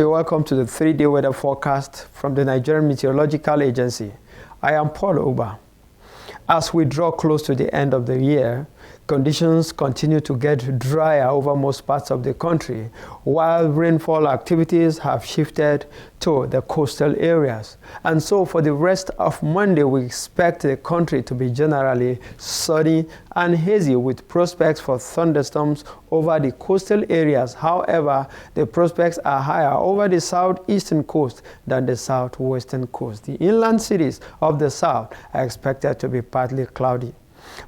Welcome to the 3-day weather forecast from the Nigerian Meteorological Agency. I am Paul Ugbah. As we draw close to the end of the year, conditions continue to get drier over most parts of the country, while rainfall activities have shifted to the coastal areas. And so for the rest of Monday, we expect the country to be generally sunny and hazy with prospects for thunderstorms over the coastal areas. However, the prospects are higher over the southeastern coast than the southwestern coast. The inland cities of the south are expected to be partly cloudy.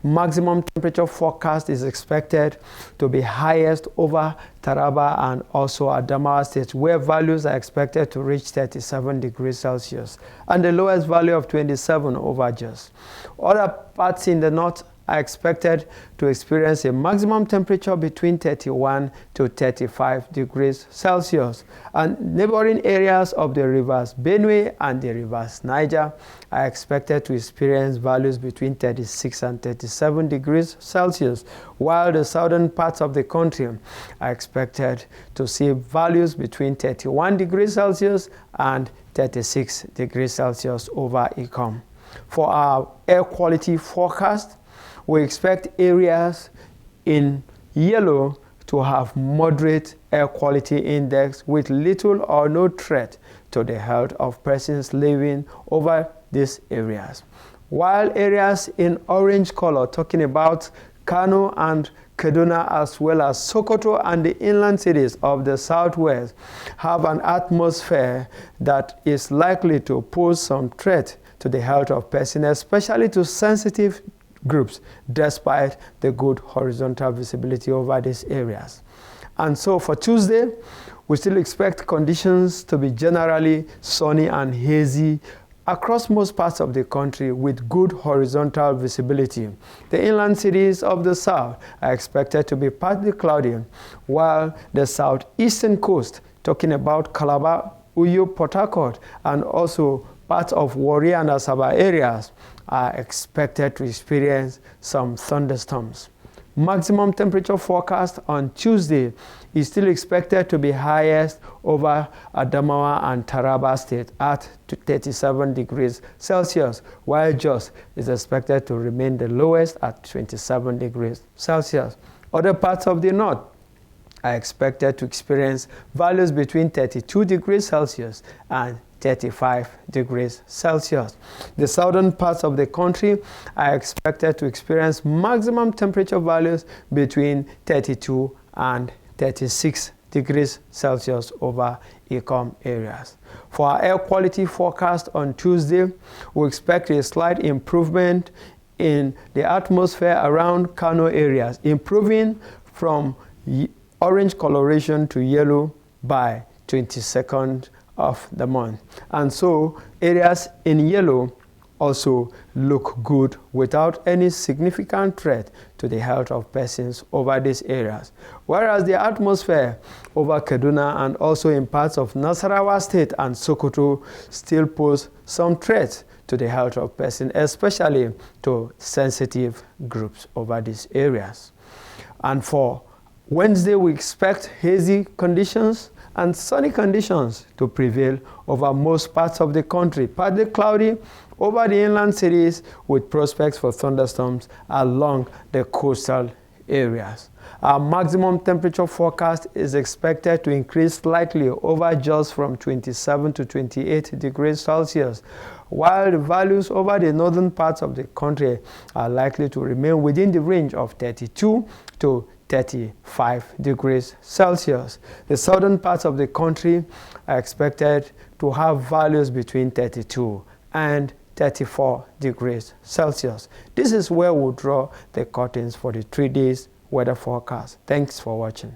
Maximum temperature forecast is expected to be highest over Taraba and also Adamawa states, where values are expected to reach 37 degrees Celsius, and the lowest value of 27 over Jos. Other parts in the north are expected to experience a maximum temperature between 31 to 35 degrees Celsius. And neighboring areas of the rivers Benue and the rivers Niger are expected to experience values between 36 and 37 degrees Celsius, while the southern parts of the country are expected to see values between 31 degrees Celsius and 36 degrees Celsius over Ikom. For our air quality forecast, we expect areas in yellow to have moderate air quality index with little or no threat to the health of persons living over these areas. While areas in orange color, talking about Kano and Kaduna, as well as Sokoto and the inland cities of the southwest, have an atmosphere that is likely to pose some threat to the health of persons, especially to sensitive groups, despite the good horizontal visibility over these areas. And so for Tuesday, we still expect conditions to be generally sunny and hazy across most parts of the country with good horizontal visibility. The inland cities of the south are expected to be partly cloudy, while the southeastern coast, talking about Calabar, Uyo, Port Harcourt, and also parts of Warri and Asaba areas, are expected to experience some thunderstorms. Maximum temperature forecast on Tuesday is still expected to be highest over Adamawa and Taraba state at 37 degrees Celsius, while Jos is expected to remain the lowest at 27 degrees Celsius. Other parts of the north are expected to experience values between 32 degrees Celsius and 35 degrees Celsius. The southern parts of the country are expected to experience maximum temperature values between 32 and 36 degrees Celsius over Ikom areas. For our air quality forecast on Tuesday, we expect a slight improvement in the atmosphere around Kano areas, improving from orange coloration to yellow by 22nd of the month. And so areas in yellow also look good without any significant threat to the health of persons over these areas. Whereas the atmosphere over Kaduna and also in parts of Nasarawa state and Sokoto still pose some threats to the health of persons, especially to sensitive groups over these areas. And for Wednesday, we expect hazy conditions and sunny conditions to prevail over most parts of the country, partly cloudy over the inland cities with prospects for thunderstorms along the coastal areas. Our maximum temperature forecast is expected to increase slightly over Jos from 27 to 28 degrees Celsius, while the values over the northern parts of the country are likely to remain within the range of 32 to 35 degrees Celsius. The southern parts of the country are expected to have values between 32 and 34 degrees Celsius. This is where we'll draw the curtains for the 3 days weather forecast. Thanks for watching.